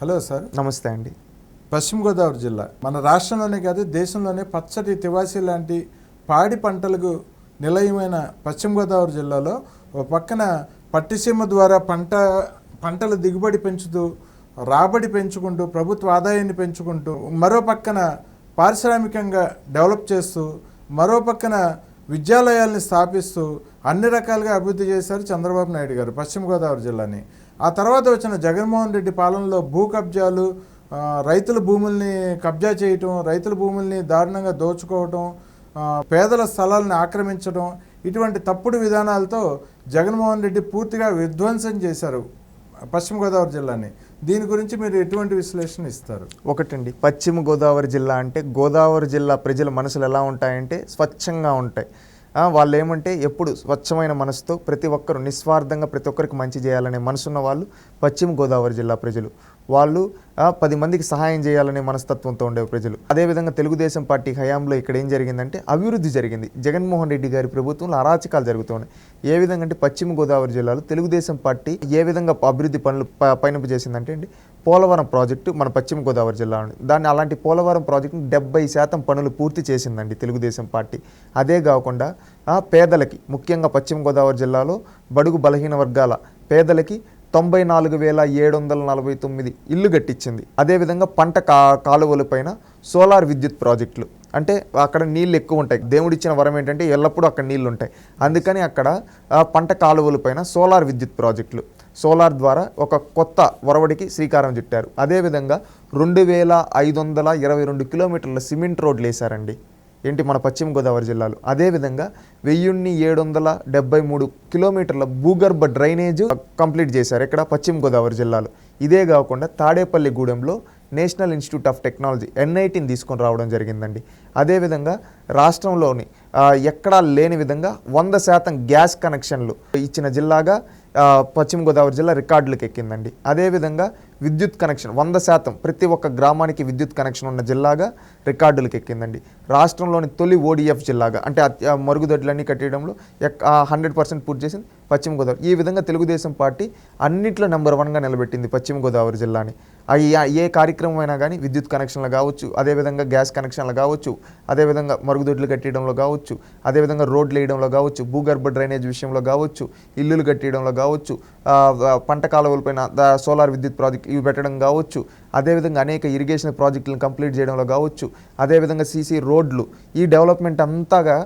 Hello sir. నమస్తే అండి. పశ్చిమ గోదావరి జిల్లా మన రాష్ట్రంలోనే కాదు దేశంలోనే పచ్చటి తివాసి లాంటి పాడి పంటలకు నిలయమైన పశ్చిమ గోదావరి జిల్లాలో ఒక పక్కన పట్టిసీమ ద్వారా పంటల దిగుబడి పెంచుతూ రాబడి పెంచుకుంటూ ప్రభుత్వ ఆదాయాన్ని పెంచుకుంటూ మరో పక్కన పారిశ్రామికంగా డెవలప్ చేస్తూ మరో పక్కన విద్యాలయాల్ని స్థాపిస్తూ అన్ని రకాలుగా అభివృద్ధి చేశారు చంద్రబాబు నాయుడు గారు పశ్చిమ గోదావరి జిల్లాని. ఆ తర్వాత వచ్చిన జగన్మోహన్ రెడ్డి పాలనలో భూ కబ్జాలు, రైతుల భూముల్ని కబ్జా చేయటం, రైతుల భూముల్ని దారుణంగా దోచుకోవటం, పేదల స్థలాలను ఆక్రమించడం, ఇటువంటి తప్పుడు విధానాలతో జగన్మోహన్ రెడ్డి పూర్తిగా విధ్వంసం చేశారు పశ్చిమ గోదావరి జిల్లాని. దీని గురించి మీరు ఎటువంటి విశ్లేషణ ఇస్తారు? ఒకటండి, పశ్చిమ గోదావరి జిల్లా అంటే గోదావరి జిల్లా ప్రజల మనసులు ఎలా ఉంటాయంటే స్వచ్ఛంగా ఉంటాయి. వాళ్ళు ఏమంటే ఎప్పుడు స్వచ్ఛమైన మనసుతో ప్రతి ఒక్కరు నిస్వార్థంగా ప్రతి ఒక్కరికి మంచి చేయాలనే మనసున్న వాళ్ళు పశ్చిమ గోదావరి జిల్లా ప్రజలు. వాళ్ళు 10 మందికి సహాయం చేయాలనే మనస్తత్వంతో ఉండే ప్రజలు. అదేవిధంగా తెలుగుదేశం పార్టీ హయాంలో ఇక్కడ ఏం జరిగిందంటే అభివృద్ధి జరిగింది. జగన్మోహన్ రెడ్డి గారి ప్రభుత్వంలో అరాచకాలు జరుగుతున్నాయి. ఏ విధంగా అంటే పశ్చిమ గోదావరి జిల్లాలో తెలుగుదేశం పార్టీ ఏ విధంగా అభివృద్ధి పనులు పయనింపు చేసిందంటే అండి, పోలవరం ప్రాజెక్టు మన పశ్చిమ గోదావరి జిల్లా ఉంది. దాన్ని అలాంటి పోలవరం ప్రాజెక్టును 70% పనులు పూర్తి చేసిందండి తెలుగుదేశం పార్టీ. అదే కాకుండా పేదలకి, ముఖ్యంగా పశ్చిమ గోదావరి జిల్లాలో బడుగు బలహీన వర్గాల పేదలకి 94,749 ఇల్లు కట్టించింది. అదేవిధంగా పంట కాలువల పైన సోలార్ విద్యుత్ ప్రాజెక్టులు, అంటే అక్కడ నీళ్ళు ఎక్కువ ఉంటాయి. దేవుడిచ్చిన వరం ఏంటంటే ఎల్లప్పుడూ అక్కడ నీళ్ళు ఉంటాయి. అందుకని అక్కడ పంట కాలువల పైన సోలార్ విద్యుత్ ప్రాజెక్టులు, సోలార్ ద్వారా ఒక కొత్త ఒరవడికి శ్రీకారం చుట్టారు. అదేవిధంగా 2,522 కిలోమీటర్ల సిమెంట్ రోడ్లు వేశారండి ఏంటి మన పశ్చిమ గోదావరి జిల్లాలో. అదేవిధంగా 1,773 కిలోమీటర్ల భూగర్భ డ్రైనేజ్ కంప్లీట్ చేశారు ఇక్కడ పశ్చిమ గోదావరి జిల్లాలో. ఇదే కాకుండా తాడేపల్లి గూడెంలో నేషనల్ ఇన్స్టిట్యూట్ ఆఫ్ టెక్నాలజీ NITని తీసుకొని రావడం జరిగిందండి. అదేవిధంగా రాష్ట్రంలోని ఎక్కడా లేని విధంగా 100% గ్యాస్ కనెక్షన్లు ఇచ్చిన జిల్లాగా పశ్చిమ గోదావరి జిల్లా రికార్డులకు ఎక్కిందండి. అదేవిధంగా విద్యుత్ కనెక్షన్ 100% ప్రతి ఒక్క గ్రామానికి విద్యుత్ కనెక్షన్ ఉన్న జిల్లాగా రికార్డులకు ఎక్కిందండి. రాష్ట్రంలోని తొలి ODF జిల్లాగా, అంటే మరుగుదొడ్లన్నీ కట్టడంలో 100% పూర్తి చేసింది పశ్చిమ గోదావరి. ఈ విధంగా తెలుగుదేశం పార్టీ అన్నిట్లో నెంబర్ 1గా నిలబెట్టింది పశ్చిమ గోదావరి జిల్లాని. ఏ కార్యక్రమం అయినా కానీ విద్యుత్ కనెక్షన్లు కావచ్చు, అదేవిధంగా గ్యాస్ కనెక్షన్లు కావచ్చు, అదేవిధంగా మరుగుదొడ్లు కట్టడంలో కావచ్చు, అదేవిధంగా రోడ్లు వేయడంలో కావచ్చు, భూగర్భ డ్రైనేజ్ విషయంలో కావచ్చు, ఇల్లులు కట్టడంలో కావచ్చు, పంట కాలువలపైన సోలార్ విద్యుత్ ప్రాజెక్ట్ ఇవి పెట్టడం కావచ్చు, అదేవిధంగా అనేక ఇరిగేషన్ ప్రాజెక్టులను కంప్లీట్ చేయడంలో కావచ్చు, అదేవిధంగా CC రోడ్లు, ఈ డెవలప్మెంట్ అంతాగా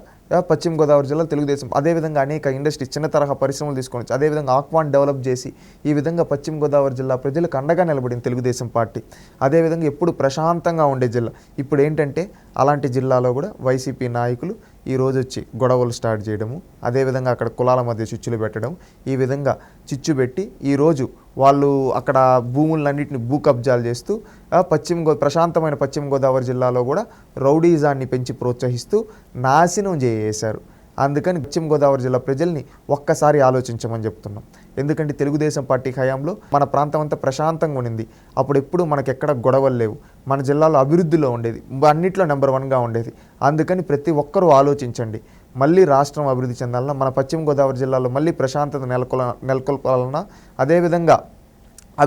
పశ్చిమ గోదావరి జిల్లా తెలుగుదేశం. అదేవిధంగా అనేక ఇండస్ట్రీస్, చిన్న తరహా పరిశ్రమలు తీసుకొని అదేవిధంగా ఆక్వాన్ డెవలప్ చేసి ఈ విధంగా పశ్చిమ గోదావరి జిల్లా ప్రజలకు అండగా నిలబడింది తెలుగుదేశం పార్టీ. అదేవిధంగా ఎప్పుడు ప్రశాంతంగా ఉండే జిల్లా. ఇప్పుడు ఏంటంటే అలాంటి జిల్లాలో కూడా వైసీపీ నాయకులు ఈరోజు వచ్చి గొడవలు స్టార్ట్ చేయడము, అదేవిధంగా అక్కడ కులాల మధ్య చిచ్చులు పెట్టడం, ఈ విధంగా చిచ్చు పెట్టి ఈరోజు వాళ్ళు అక్కడ భూములన్నింటినీ భూ కబ్జాలు చేస్తూ ప్రశాంతమైన పశ్చిమ గోదావరి జిల్లాలో కూడా రౌడీజాన్ని పెంచి ప్రోత్సహిస్తూ నాశనం చేశారు. అందుకని పశ్చిమ గోదావరి జిల్లా ప్రజల్ని ఒక్కసారి ఆలోచించమని చెప్తున్నాం. ఎందుకంటే తెలుగుదేశం పార్టీ హయాంలో మన ప్రాంతం అంతా ప్రశాంతంగా ఉండింది. అప్పుడు ఎప్పుడు మనకెక్కడ గొడవలు లేవు. మన జిల్లాలో అభివృద్ధిలో ఉండేది, అన్నిట్లో నెంబర్ 1గా ఉండేది. అందుకని ప్రతి ఒక్కరూ ఆలోచించండి. మళ్ళీ రాష్ట్రం అభివృద్ధి చెందాలన్నా, మన పశ్చిమ గోదావరి జిల్లాలో మళ్ళీ ప్రశాంతత నెలకొల్పాలన్నా, అదేవిధంగా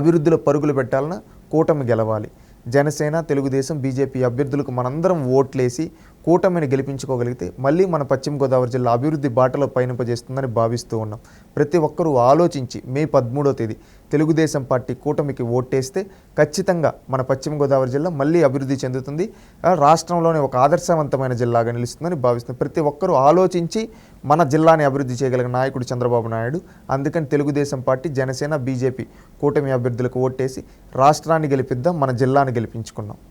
అభివృద్ధిలో పరుగులు పెట్టాలన్నా కూటమి గెలవాలి. జనసేన, తెలుగుదేశం, BJP అభ్యర్థులకు మనందరం ఓట్లేసి కూటమిని గెలిపించుకోగలిగితే మళ్ళీ మన పశ్చిమ గోదావరి జిల్లా అభివృద్ధి బాటలో పయనింపజేస్తుందని భావిస్తూ ఉన్నాం. ప్రతి ఒక్కరూ ఆలోచించి మే 13వ తేదీ తెలుగుదేశం పార్టీ కూటమికి ఓటేస్తే ఖచ్చితంగా మన పశ్చిమ గోదావరి జిల్లా మళ్ళీ అభివృద్ధి చెందుతుంది. రాష్ట్రంలోనే ఒక ఆదర్శవంతమైన జిల్లాగా నిలుస్తుందని భావిస్తుంది. ప్రతి ఒక్కరూ ఆలోచించి మన జిల్లాని అభివృద్ధి చేయగలిగిన నాయకుడు చంద్రబాబు నాయుడు. అందుకని తెలుగుదేశం పార్టీ, జనసేన, BJP కూటమి అభ్యర్థులకు ఓటేసి రాష్ట్రాన్ని గెలిపిద్దాం, మన జిల్లాని గెలిపించుకున్నాం.